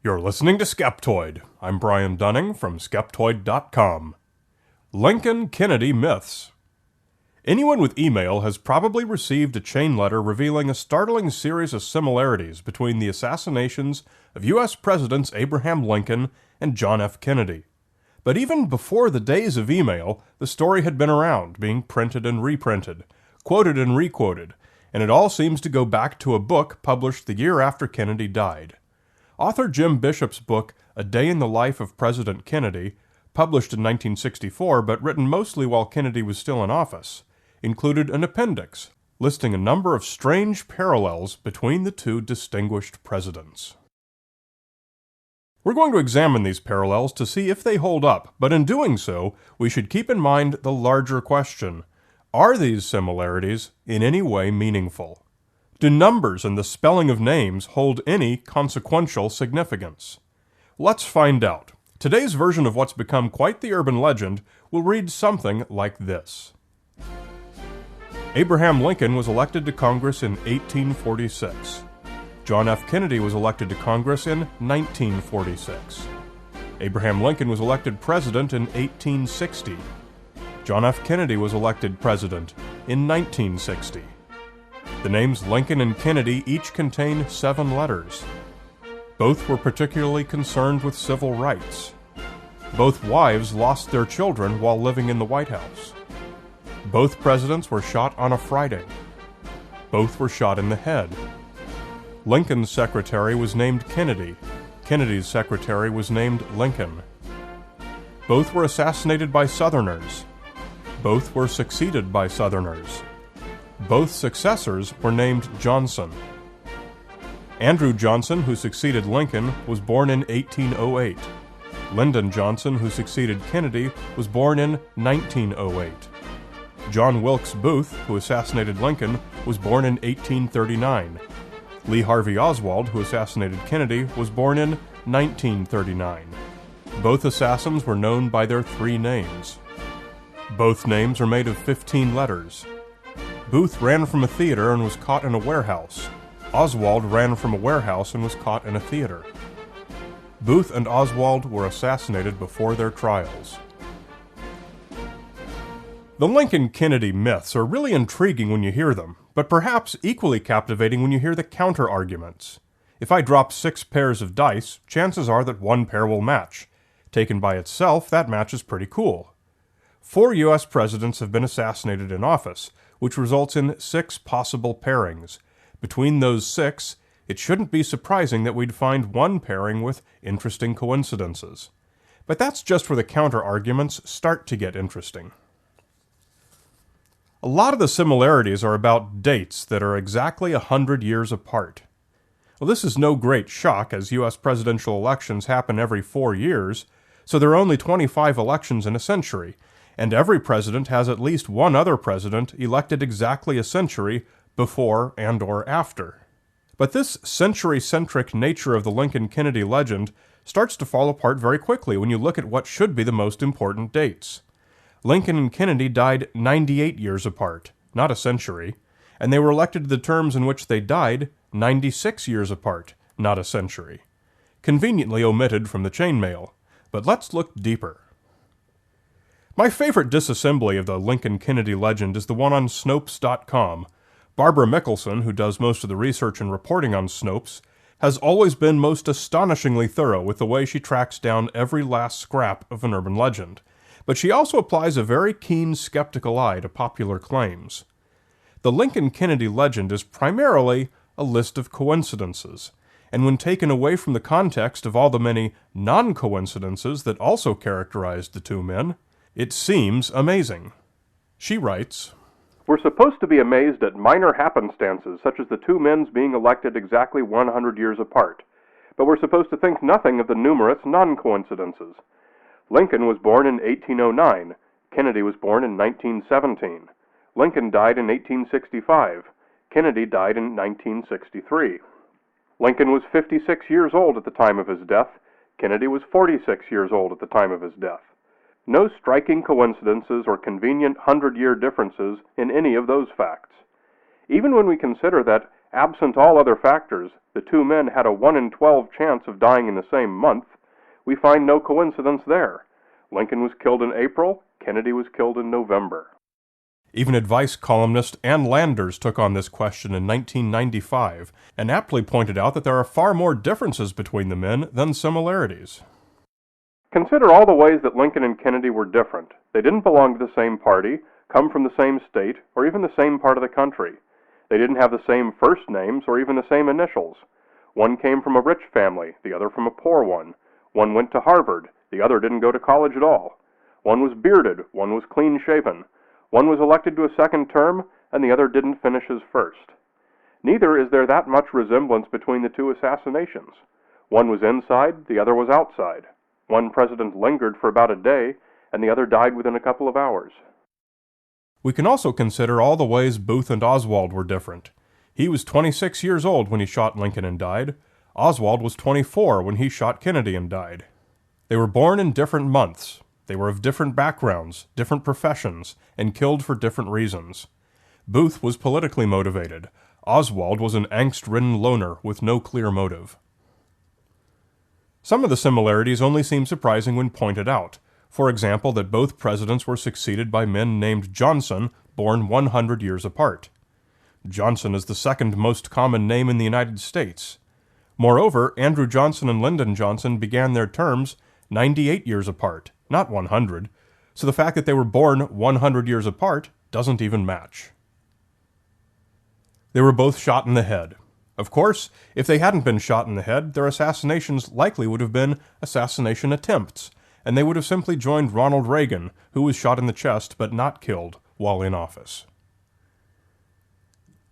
You're listening to Skeptoid. I'm Brian Dunning from Skeptoid.com. Lincoln-Kennedy myths. Anyone with email has probably received a chain letter revealing a startling series of similarities between the assassinations of U.S. Presidents Abraham Lincoln and John F. Kennedy. But even before the days of email, the story had been around, being printed and reprinted, quoted and requoted, and it all seems to go back to a book published the year after Kennedy died. Author Jim Bishop's book, A Day in the Life of President Kennedy, published in 1964 but written mostly while Kennedy was still in office, included an appendix listing a number of strange parallels between the two distinguished presidents. We're going to examine these parallels to see if they hold up, but in doing so, we should keep in mind the larger question: are these similarities in any way meaningful? Do numbers and the spelling of names hold any consequential significance? Let's find out. Today's version of what's become quite the urban legend will read something like this. Abraham Lincoln was elected to Congress in 1846. John F. Kennedy was elected to Congress in 1946. Abraham Lincoln was elected president in 1860. John F. Kennedy was elected president in 1960. The names Lincoln and Kennedy each contain 7 letters. Both were particularly concerned with civil rights. Both wives lost their children while living in the White House. Both presidents were shot on a Friday. Both were shot in the head. Lincoln's secretary was named Kennedy. Kennedy's secretary was named Lincoln. Both were assassinated by Southerners. Both were succeeded by Southerners. Both successors were named Johnson. Andrew Johnson, who succeeded Lincoln, was born in 1808. Lyndon Johnson, who succeeded Kennedy, was born in 1908. John Wilkes Booth, who assassinated Lincoln, was born in 1839. Lee Harvey Oswald, who assassinated Kennedy, was born in 1939. Both assassins were known by their 3 names. Both names are made of 15 letters. Booth ran from a theater and was caught in a warehouse. Oswald ran from a warehouse and was caught in a theater. Booth and Oswald were assassinated before their trials. The Lincoln-Kennedy myths are really intriguing when you hear them, but perhaps equally captivating when you hear the counter-arguments. If I drop 6 pairs of dice, chances are that 1 pair will match. Taken by itself, that match is pretty cool. 4 U.S. presidents have been assassinated in office, which results in 6 possible pairings. Between those 6, it shouldn't be surprising that we'd find 1 pairing with interesting coincidences. But that's just where the counter-arguments start to get interesting. A lot of the similarities are about dates that are exactly 100 years apart. Well, this is no great shock, as U.S. presidential elections happen every 4 years, so there are only 25 elections in a century, and every president has at least 1 other president elected exactly a century before and or after. But this century-centric nature of the Lincoln-Kennedy legend starts to fall apart very quickly when you look at what should be the most important dates. Lincoln and Kennedy died 98 years apart, not a century, and they were elected to the terms in which they died 96 years apart, not a century. Conveniently omitted from the chainmail, but let's look deeper. My favorite disassembly of the Lincoln-Kennedy legend is the one on Snopes.com. Barbara Mickelson, who does most of the research and reporting on Snopes, has always been most astonishingly thorough with the way she tracks down every last scrap of an urban legend, but she also applies a very keen skeptical eye to popular claims. The Lincoln-Kennedy legend is primarily a list of coincidences, and when taken away from the context of all the many non-coincidences that also characterized the 2 men, it seems amazing. She writes, "We're supposed to be amazed at minor happenstances, such as the 2 men being elected exactly 100 years apart, but we're supposed to think nothing of the numerous non-coincidences. Lincoln was born in 1809. Kennedy was born in 1917. Lincoln died in 1865. Kennedy died in 1963. Lincoln was 56 years old at the time of his death. Kennedy was 46 years old at the time of his death. No striking coincidences or convenient 100-year differences in any of those facts. Even when we consider that Absent all other factors, the two men had a 1 in 12 chance of dying in the same month. We find no coincidence there. Lincoln was killed in April, Kennedy was killed in November. Even advice columnist Ann Landers took on this question in 1995 and aptly pointed out that there are far more differences between the men than similarities. Consider all the ways that Lincoln and Kennedy were different. They didn't belong to the same party, come from the same state, or even the same part of the country. They didn't have the same first names or even the same initials. One came from a rich family, the other from a poor one. One went to Harvard, the other didn't go to college at all. One was bearded, one was clean-shaven. One was elected to a second term, and the other didn't finish his first. Neither is there that much resemblance between the two assassinations. One was inside, the other was outside. One president lingered for about a day, and the other died within a couple of hours. We can also consider all the ways Booth and Oswald were different. He was 26 years old when he shot Lincoln and died. Oswald was 24 when he shot Kennedy and died. They were born in different months. They were of different backgrounds, different professions, and killed for different reasons. Booth was politically motivated. Oswald was an angst-ridden loner with no clear motive. Some of the similarities only seem surprising when pointed out. For example, that both presidents were succeeded by men named Johnson, born 100 years apart. Johnson is the second most common name in the United States. Moreover, Andrew Johnson and Lyndon Johnson began their terms 98 years apart, not 100, so the fact that they were born 100 years apart doesn't even match. They were both shot in the head. Of course, if they hadn't been shot in the head, their assassinations likely would have been assassination attempts, and they would have simply joined Ronald Reagan, who was shot in the chest but not killed while in office.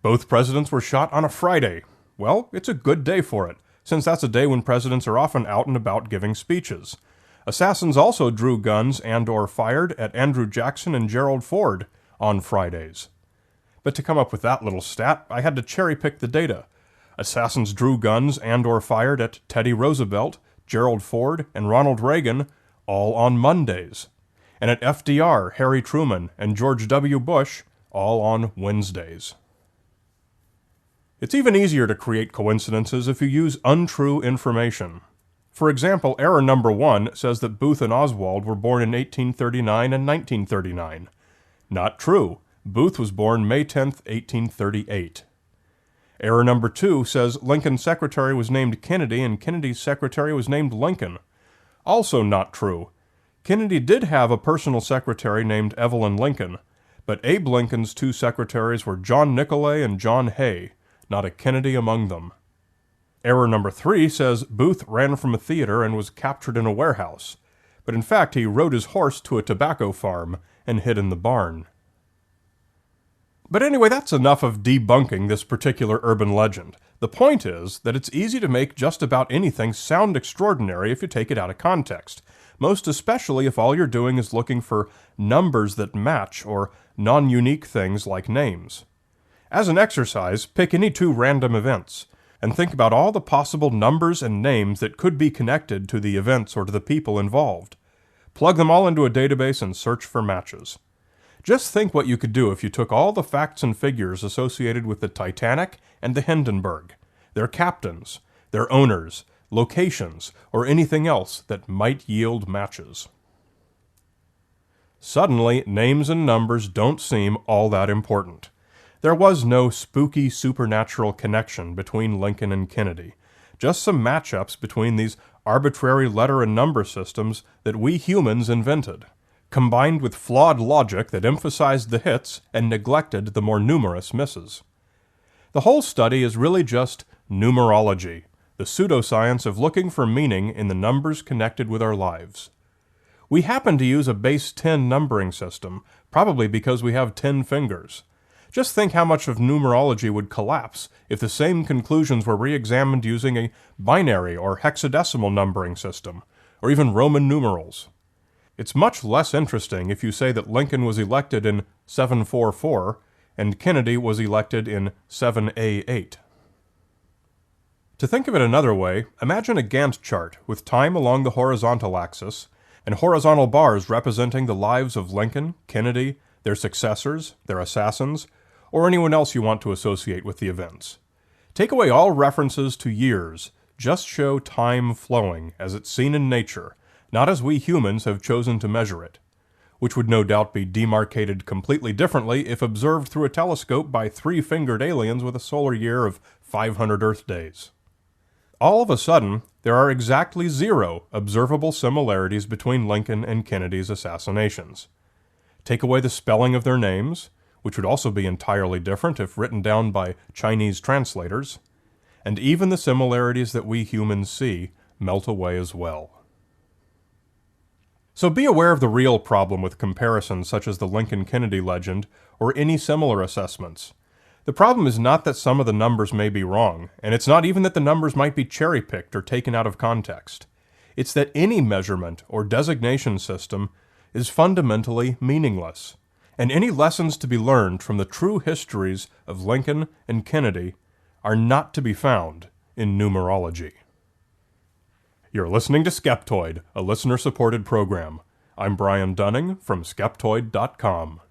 Both presidents were shot on a Friday. Well, it's a good day for it, since that's a day when presidents are often out and about giving speeches. Assassins also drew guns and/or fired at Andrew Jackson and Gerald Ford on Fridays. But to come up with that little stat, I had to cherry-pick the data. Assassins drew guns and/or fired at Teddy Roosevelt, Gerald Ford, and Ronald Reagan all on Mondays, and at FDR, Harry Truman, and George W. Bush all on Wednesdays. It's even easier to create coincidences if you use untrue information. For example, error number 1 says that Booth and Oswald were born in 1839 and 1939. Not true. Booth was born May 10, 1838. Error number 2 says Lincoln's secretary was named Kennedy and Kennedy's secretary was named Lincoln. Also not true. Kennedy did have a personal secretary named Evelyn Lincoln, but Abe Lincoln's two secretaries were John Nicolay and John Hay, not a Kennedy among them. Error number 3 says Booth ran from a theater and was captured in a warehouse, but in fact he rode his horse to a tobacco farm and hid in the barn. But anyway, that's enough of debunking this particular urban legend. The point is that it's easy to make just about anything sound extraordinary if you take it out of context, most especially if all you're doing is looking for numbers that match or non-unique things like names. As an exercise, pick any two random events, and think about all the possible numbers and names that could be connected to the events or to the people involved. Plug them all into a database and search for matches. Just think what you could do if you took all the facts and figures associated with the Titanic and the Hindenburg, their captains, their owners, locations, or anything else that might yield matches. Suddenly, names and numbers don't seem all that important. There was no spooky supernatural connection between Lincoln and Kennedy, just some matchups between these arbitrary letter and number systems that we humans invented, combined with flawed logic that emphasized the hits and neglected the more numerous misses. The whole study is really just numerology, the pseudoscience of looking for meaning in the numbers connected with our lives. We happen to use a base 10 numbering system, probably because we have 10 fingers. Just think how much of numerology would collapse if the same conclusions were re-examined using a binary or hexadecimal numbering system, or even Roman numerals. It's much less interesting if you say that Lincoln was elected in 744 and Kennedy was elected in 7A8. To think of it another way, imagine a Gantt chart with time along the horizontal axis and horizontal bars representing the lives of Lincoln, Kennedy, their successors, their assassins, or anyone else you want to associate with the events. Take away all references to years. Just show time flowing as it's seen in nature, not as we humans have chosen to measure it, which would no doubt be demarcated completely differently if observed through a telescope by three-fingered aliens with a solar year of 500 Earth days. All of a sudden, there are exactly 0 observable similarities between Lincoln and Kennedy's assassinations. Take away the spelling of their names, which would also be entirely different if written down by Chinese translators, and even the similarities that we humans see melt away as well. So be aware of the real problem with comparisons such as the Lincoln-Kennedy legend or any similar assessments. The problem is not that some of the numbers may be wrong, and it's not even that the numbers might be cherry-picked or taken out of context. It's that any measurement or designation system is fundamentally meaningless, and any lessons to be learned from the true histories of Lincoln and Kennedy are not to be found in numerology. You're listening to Skeptoid, a listener-supported program. I'm Brian Dunning from Skeptoid.com.